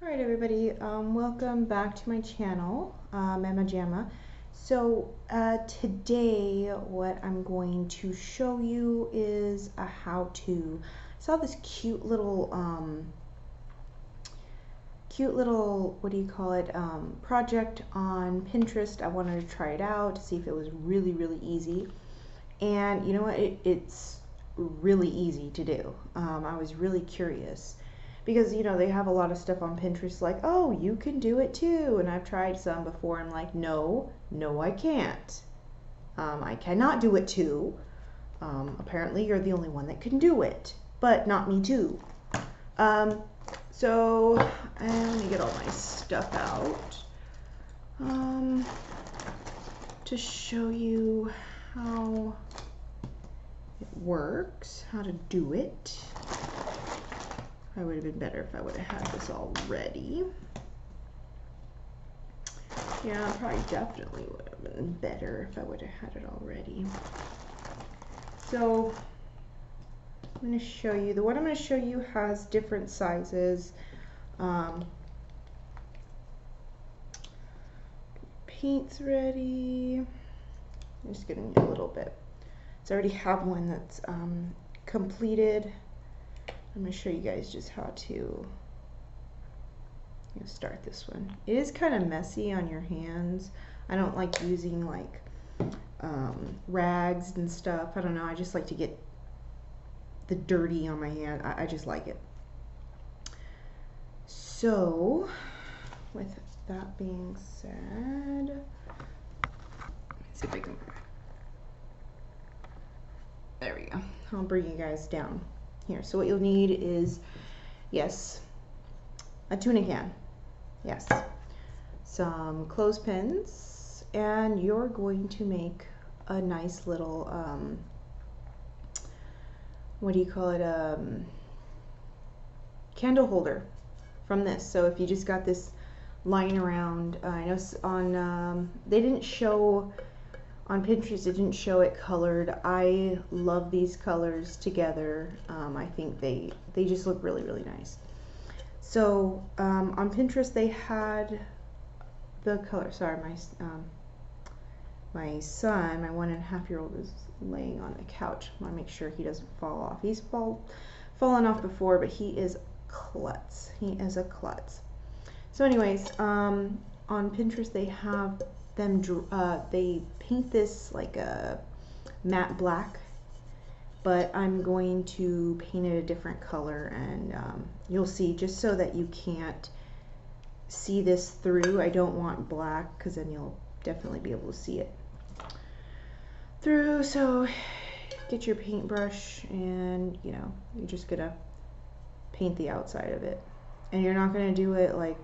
Alright everybody, welcome back to my channel, Mama Jamma. So today what I'm going to show you is a how-to. I saw this cute little, what do you call it, project on Pinterest. I wanted to try it out to see if it was really easy. And you know what, it's really easy to do. I was really curious. Because, you know, they have a lot of stuff on Pinterest like, oh, you can do it too. And I've tried some before. I'm like, no, I can't. I cannot do it too. Apparently, you're the only one that can do it. But not me too. So, let me get all my stuff out. To show you how it works, how to do it. Probably would have been better if I would have had this all ready. Yeah, probably definitely would have been better if I would have had it all ready. So I'm going to show you, the one I'm going to show you has different sizes. Paint's ready. I'm just getting a little bit. So I already have one that's completed. I'm going to show you guys just how to start this one. It is kind of messy on your hands. I don't like using like rags and stuff. I don't know. I just like to get the dirty on my hand. I just like it. So with that being said, let's see if I can. There we go. I'll bring you guys down. Here, so what you'll need is, yes, a tuna can, yes, some clothespins, and you're going to make a nice little, what do you call it, candle holder from this. So if you just got this lying around, I know on, they didn't show, on Pinterest, it didn't show it colored. I love these colors together. I think they just look really nice. So on Pinterest, they had the color. Sorry, my son, my 1.5-year-old, is laying on the couch. I want to make sure he doesn't fall off. He's fallen off before, but he is klutz. He is a klutz. So anyways, on Pinterest, they have them, they paint this like a matte black, but I'm going to paint it a different color, and you'll see, just so that you can't see this through. I don't want black because then you'll definitely be able to see it through. So get your paintbrush, and you know, you're just gonna paint the outside of it, and you're not gonna do it like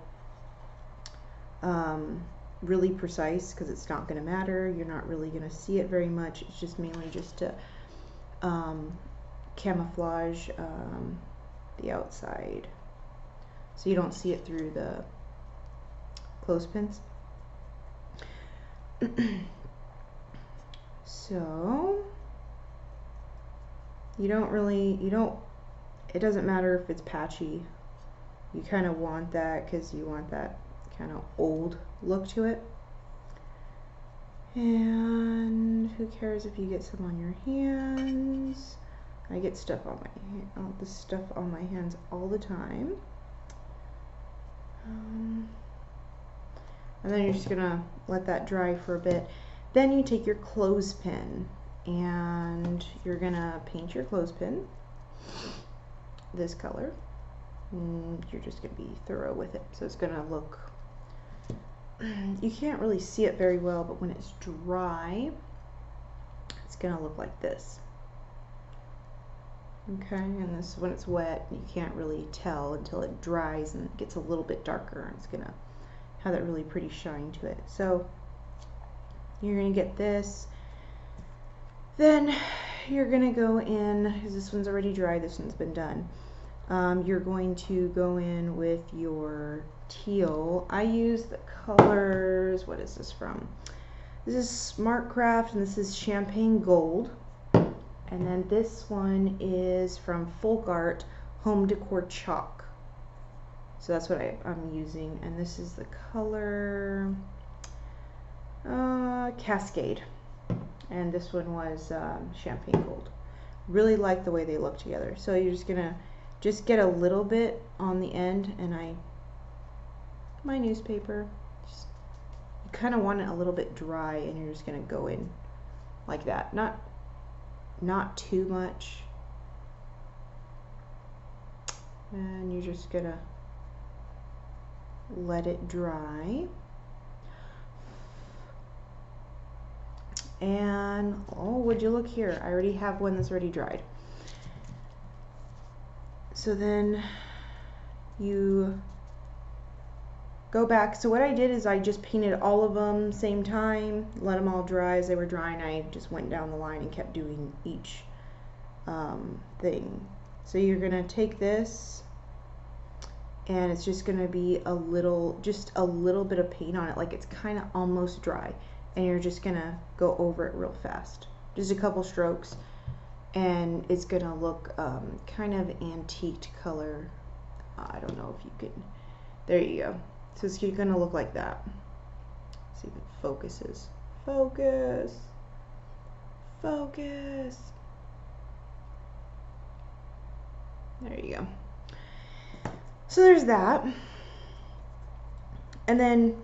really precise, because it's not going to matter. You're not really going to see it very much. It's just mainly just to camouflage the outside, so you don't see it through the clothespins. So it doesn't matter if it's patchy. You kind of want that because you want that kind of old look to it. And who cares if you get some on your hands? I get stuff on this stuff on my hands all the time. And then you're just gonna let that dry for a bit. Then you take your clothespin and you're gonna paint your clothespin this color. And you're just gonna be thorough with it. So it's gonna look, you can't really see it very well, but when it's dry, it's gonna look like this. Okay, and this, when it's wet, you can't really tell until it dries and it gets a little bit darker, and it's gonna have that really pretty shine to it. So you're gonna get this, then you're gonna go in, because this one's already dry, this one's been done. You're going to go in with your teal. I use the colors, what is this from? This is Smartcraft, and this is Champagne Gold. And then this one is from Folk Art, Home Decor Chalk. So that's what I'm using, and this is the color Cascade, and this one was Champagne Gold. Really like the way they look together. So you're just gonna get a little bit on the end, and my newspaper, just, you kind of want it a little bit dry, and you're just gonna go in like that, not too much, and you're just gonna let it dry. And oh, would you look here, I already have one that's already dried. So then you go back. So what I did is I just painted all of them same time, let them all dry. As they were drying, I just went down the line and kept doing each thing. So you're gonna take this, and it's just gonna be just a little bit of paint on it, like it's kind of almost dry, and you're just gonna go over it real fast, just a couple strokes, and it's gonna look kind of antiqued color. I don't know if you can, there you go. So it's gonna look like that. Let's see if it focuses. Focus, focus. There you go. So there's that. And then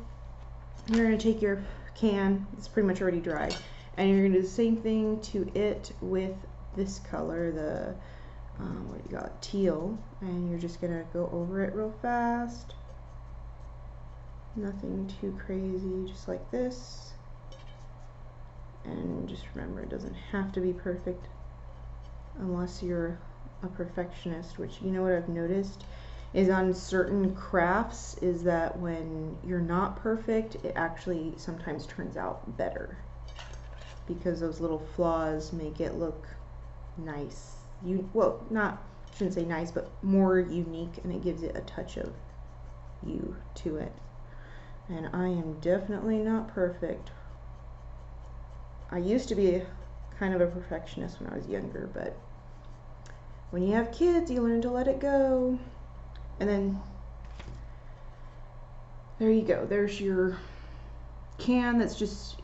you're gonna take your can, it's pretty much already dry, and you're gonna do the same thing to it with this color, the what do you got, teal, and you're just gonna go over it real fast. Nothing too crazy, just like this. And just remember, it doesn't have to be perfect unless you're a perfectionist, which, you know what I've noticed is on certain crafts is that when you're not perfect, it actually sometimes turns out better, because those little flaws make it look nice. Well, not, I shouldn't say nice, but more unique, and it gives it a touch of you to it. And I am definitely not perfect. I used to be kind of a perfectionist when I was younger, but when you have kids, you learn to let it go. And then there you go. There's your can. That's just,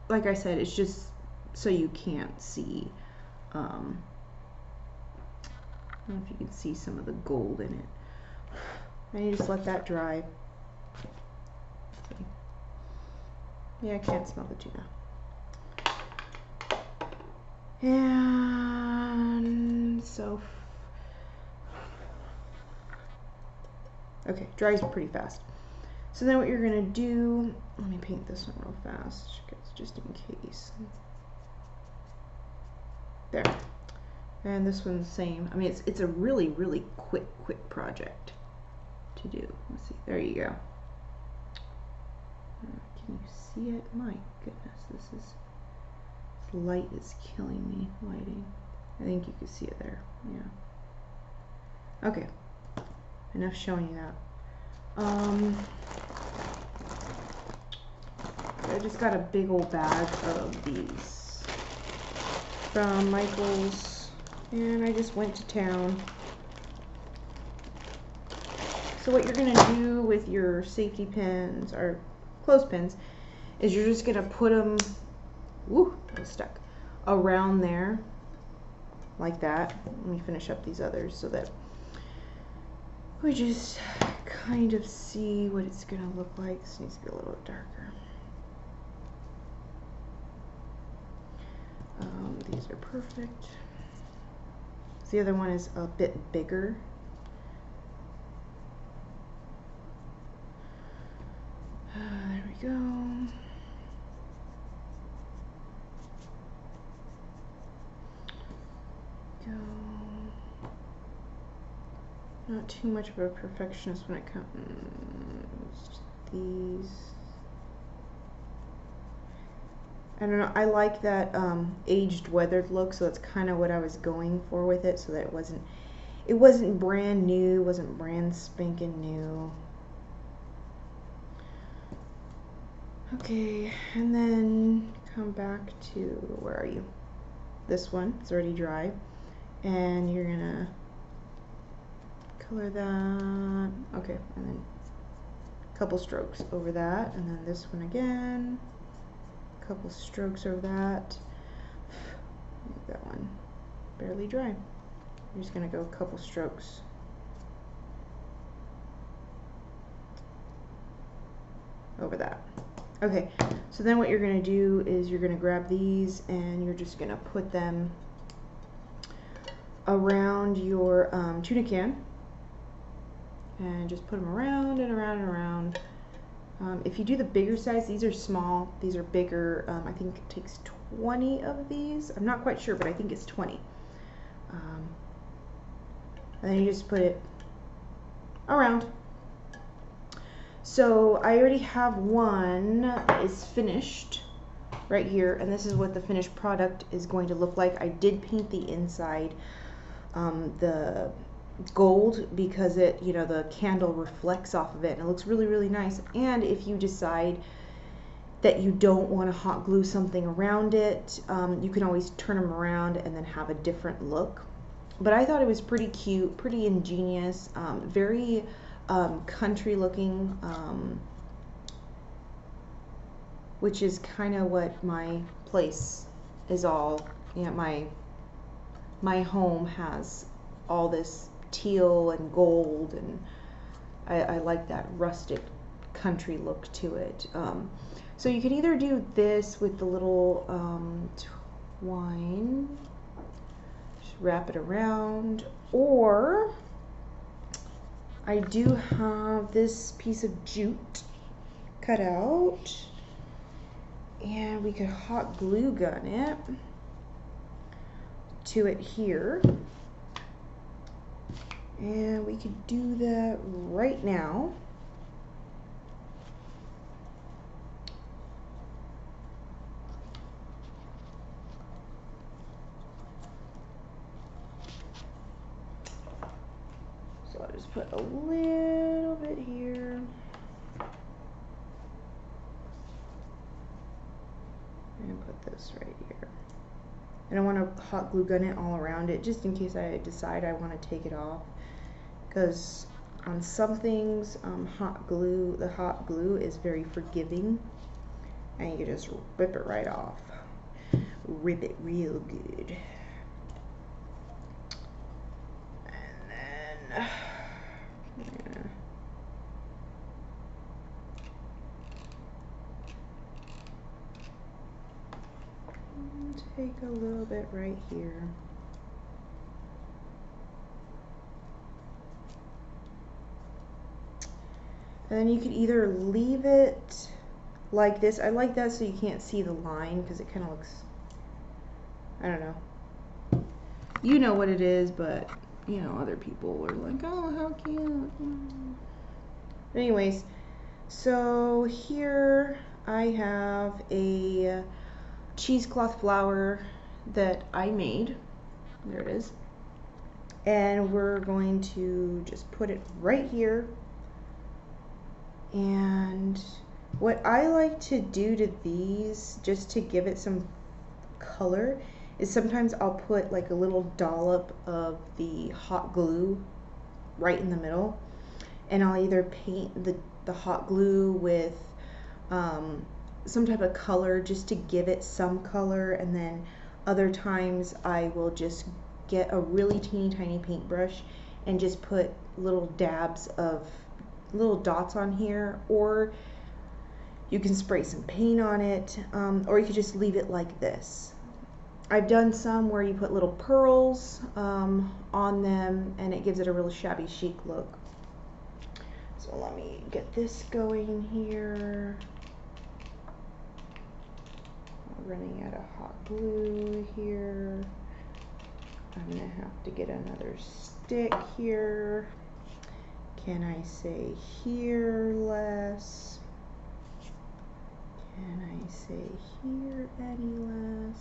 like I said, it's just so you can't see. I don't know if you can see some of the gold in it. And you just let that dry. Yeah, I can't smell the tuna. And so, okay, dries pretty fast. So then what you're gonna do, let me paint this one real fast, just in case. There. And this one's the same. I mean, it's a really, really quick project to do. Let's see, there you go. Can you see it? My goodness, this light is killing me, lighting. I think you can see it there, yeah. Okay, enough showing you that. I just got a big old bag of these from Michael's, and I just went to town. So what you're gonna do with your safety pins or clothespins is you're just gonna put them, woo, I was stuck, around there like that. Let me finish up these others so that we just kind of see what it's gonna look like. This needs to be a little darker. These are perfect. The other one is a bit bigger. There we go. Not too much of a perfectionist when it comes to these. I don't know, I like that aged weathered look, so that's kind of what I was going for with it, so that it wasn't brand new, wasn't brand spanking new. Okay, and then come back to, where are you? This one, it's already dry, and you're gonna color that. Okay, and then a couple strokes over that, and then this one again. A couple strokes over that. Make that one barely dry. I'm just gonna go a couple strokes. Over that. Okay, so then what you're gonna do is you're gonna grab these and you're just gonna put them around your tuna can, and just put them around and around and around. If you do the bigger size, these are small, these are bigger. I think it takes 20 of these. I'm not quite sure, but I think it's 20. And then you just put it around. So I already have one that is finished right here, and this is what the finished product is going to look like. I did paint the inside the gold because it, you know, the candle reflects off of it and it looks really, really nice. And if you decide that you don't want to hot glue something around it, you can always turn them around and then have a different look. But I thought it was pretty cute, pretty ingenious, very country looking, which is kind of what my place is all, you know, my home has all this teal and gold, and I like that rustic country look to it. So you can either do this with the little twine, just wrap it around, or I do have this piece of jute cut out, and we could hot glue gun it to it here, and we could do that right now. So I'll just put a little bit here. And put this right here. And I want to hot glue gun it all around it, just in case I decide I want to take it off. Because on some things, the hot glue is very forgiving, and you can just rip it right off. Rip it real good. And then take a little bit right here. And then you could either leave it like this. I like that so you can't see the line because it kind of looks, I don't know. You know what it is, but you know, other people are like, oh, how cute. Anyways, so here I have a cheesecloth flower that I made. There it is. And we're going to just put it right here. And what I like to do to these, just to give it some color, is sometimes I'll put like a little dollop of the hot glue right in the middle, and I'll either paint the hot glue with some type of color just to give it some color, and then other times I will just get a really teeny tiny paintbrush and just put little dabs of little dots on here, or you can spray some paint on it, or you could just leave it like this. I've done some where you put little pearls on them, and it gives it a real shabby chic look. So let me get this going here. I'm running out of hot glue here. I'm gonna have to get another stick here. Can I say here less? Can I say here any less?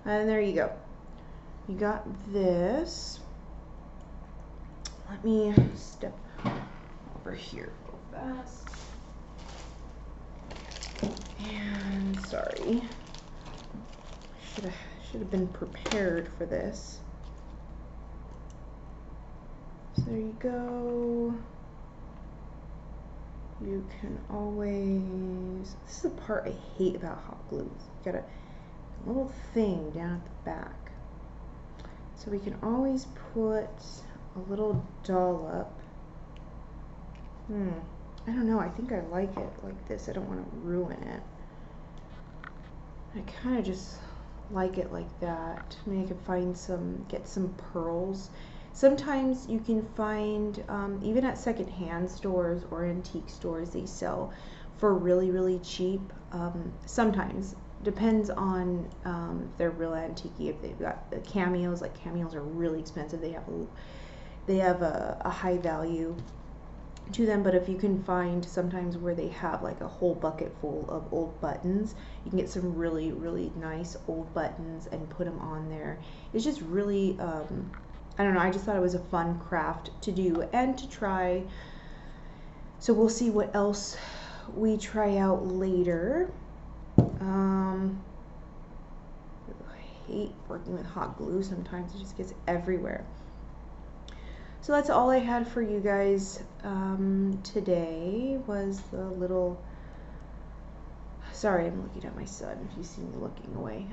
And there you go. You got this. Let me step over here real fast. And sorry, should have been prepared for this. So there you go. You can always, this is the part I hate about hot glues. You got a little thing down at the back. So we can always put a little dollop. I don't know, I think I like it like this. I don't want to ruin it. I kind of just like it like that. Maybe I could find some, get some pearls. Sometimes you can find, even at secondhand stores or antique stores, they sell for really, really cheap. Sometimes, depends on if they're real antique. If they've got the cameos, like cameos are really expensive. They have a high value to them, but if you can find sometimes where they have like a whole bucket full of old buttons, you can get some really, really nice old buttons and put them on there. It's just really, I don't know, I just thought it was a fun craft to do and to try. So we'll see what else we try out later. I hate working with hot glue sometimes, it just gets everywhere. So that's all I had for you guys today was the little, sorry, I'm looking at my son if you see me looking away.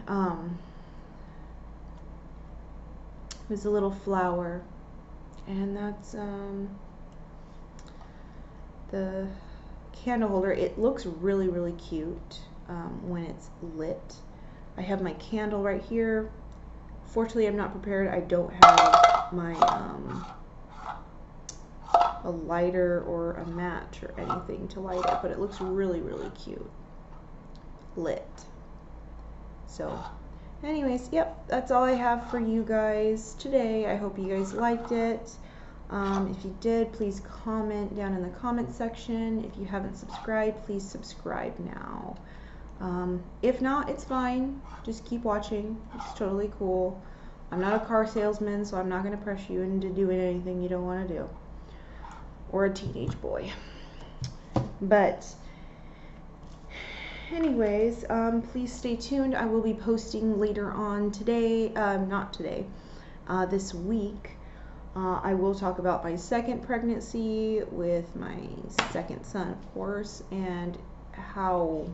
It was a little flower, and that's the candle holder. It looks really, really cute when it's lit. I have my candle right here. Fortunately, I'm not prepared. I don't have my a lighter or a match or anything to light it, but it looks really, really cute lit. So anyways, yep, that's all I have for you guys today. I hope you guys liked it. If you did, please comment down in the comment section. If you haven't subscribed, please subscribe now. If not, it's fine. Just keep watching. It's totally cool. I'm not a car salesman, so I'm not going to pressure you into doing anything you don't want to do. Or a teenage boy. But anyways, please stay tuned. I will be posting later on today, not today, this week. I will talk about my second pregnancy with my second son, of course, and how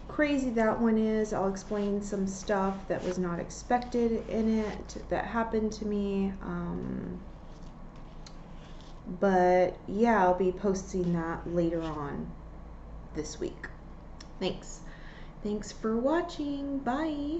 crazy that one is. I'll explain some stuff that was not expected in it that happened to me. But yeah, I'll be posting that later on this week. Thanks for watching. Bye.